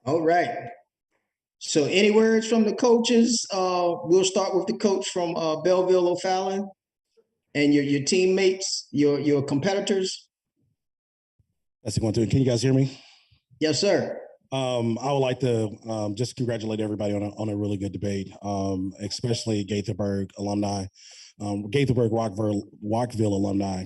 All right. So any words from the coaches? We'll start with the coach from Belleville O'Fallon and your teammates, your competitors. That's going to. Can you guys hear me? Yes, sir. I would like to just congratulate everybody on a really good debate, especially Gaithersburg alumni Gaithersburg, Rockville alumni,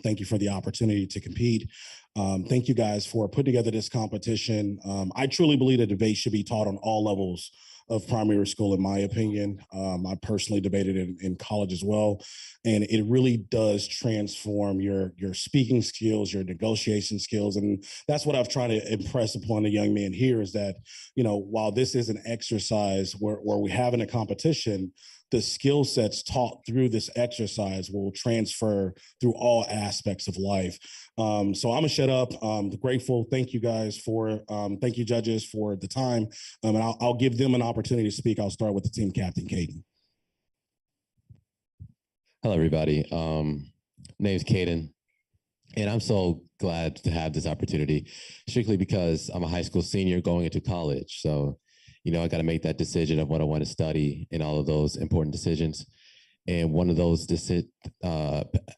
thank you for the opportunity to compete. Thank you guys for putting together this competition. I truly believe that debate should be taught on all levels of primary school, in my opinion. I personally debated in college as well. And it really does transform your speaking skills, your negotiation skills. And that's what I've tried to impress upon the young men here is that, while this is an exercise where we're having a competition, the skill sets taught through this exercise will transfer through all aspects of life. So I'm gonna shut up. Grateful. Thank you guys thank you judges for the time. And I'll give them an opportunity to speak. I'll start with the team captain, Caden. Hello, everybody. Name's Caden, and I'm so glad to have this opportunity, strictly because I'm a high school senior going into college. So, I got to make that decision of what I want to study and all of those important decisions. And one of those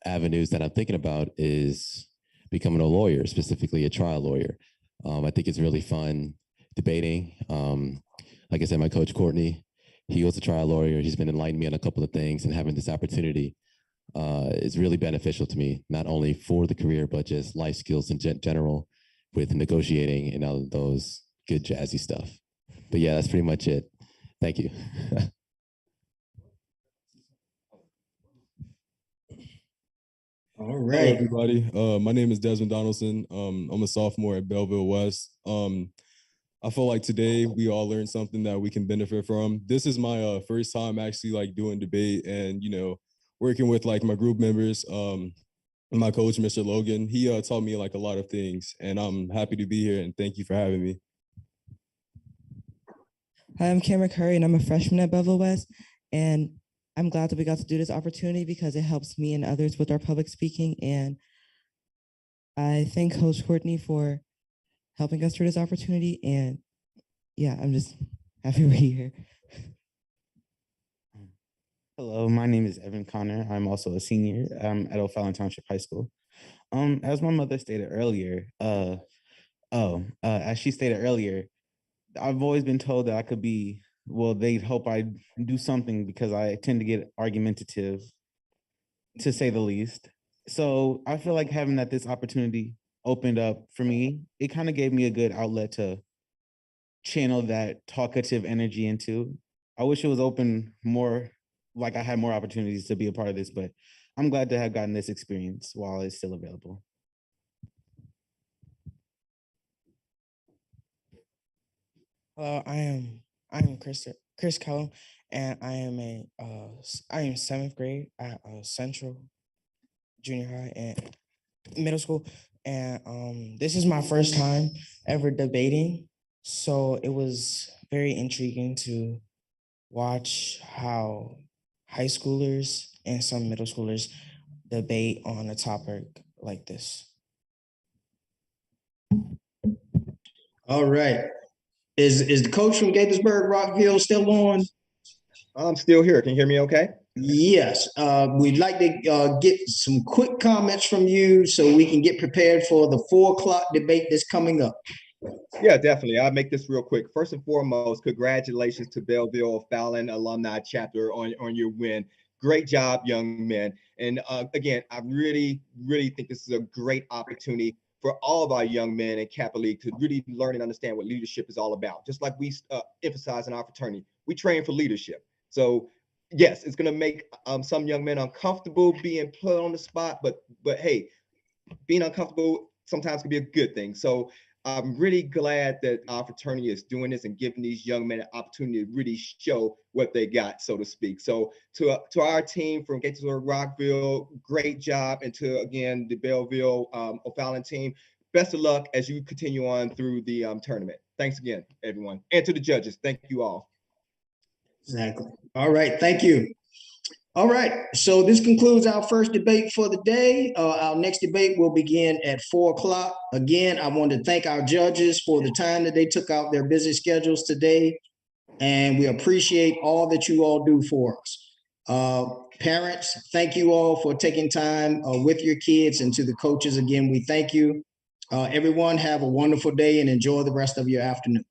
avenues that I'm thinking about is becoming a lawyer, specifically a trial lawyer. I think it's really fun debating. Like I said, my coach, Courtney, he was a trial lawyer. He's been enlightening me on a couple of things, and having this opportunity is really beneficial to me, not only for the career, but just life skills in general with negotiating and all of those good jazzy stuff. But yeah, that's pretty much it. Thank you. All right. Hello, everybody. My name is Desmond Donaldson. I'm a sophomore at Belleville West. I feel like today we all learned something that we can benefit from. This is my first time actually doing debate and, working with my group members. My coach, Mr. Logan, he taught me a lot of things, and I'm happy to be here and thank you for having me. Hi, I'm Cameron Curry, and I'm a freshman at Belleville West. And I'm glad that we got to do this opportunity because it helps me and others with our public speaking. And I thank Coach Courtney for helping us through this opportunity. And yeah, I'm just happy we're here. Hello, my name is Evan Connor. I'm also a senior at O'Fallon Township High School. As my mother stated earlier, as she stated earlier, I've always been told that I could be, they'd hope I do something because I tend to get argumentative, to say the least. So I feel like having this opportunity opened up for me, it kind of gave me a good outlet to channel that talkative energy into. I wish it was open more, I had more opportunities to be a part of this, but I'm glad to have gotten this experience while it's still available. Hello, I am Chris Kellum, and I am 7th grade at Central Junior High and middle school, and this is my first time ever debating, so it was very intriguing to watch how high schoolers and some middle schoolers debate on a topic like this. All right. Is the coach from Gaithersburg, Rockville still on? I'm still here. Can you hear me okay? Yes. We'd like to get some quick comments from you so we can get prepared for the 4 o'clock debate that's coming up. Yeah, definitely. I'll make this real quick. First and foremost, congratulations to Belleville Fallon Alumni Chapter on your win. Great job, young men. And again, I really, really think this is a great opportunity for all of our young men in Kappa League to really learn and understand what leadership is all about. Just like we emphasize in our fraternity, we train for leadership. So yes, it's going to make some young men uncomfortable being put on the spot, but hey, being uncomfortable sometimes can be a good thing. So I'm really glad that our fraternity is doing this and giving these young men an opportunity to really show what they got, so to speak. So to our team from Gaithersburg, Rockville, great job. And to, again, the Belleville O'Fallon team, best of luck as you continue on through the tournament. Thanks again, everyone. And to the judges, thank you all. Exactly. All right, thank you. All right, so this concludes our first debate for the day. Our next debate will begin at 4 o'clock. Again, I want to thank our judges for the time that they took out their busy schedules today, and we appreciate all that you all do for us. Parents, thank you all for taking time with your kids, and to the coaches, again, we thank you. Everyone have a wonderful day and enjoy the rest of your afternoon.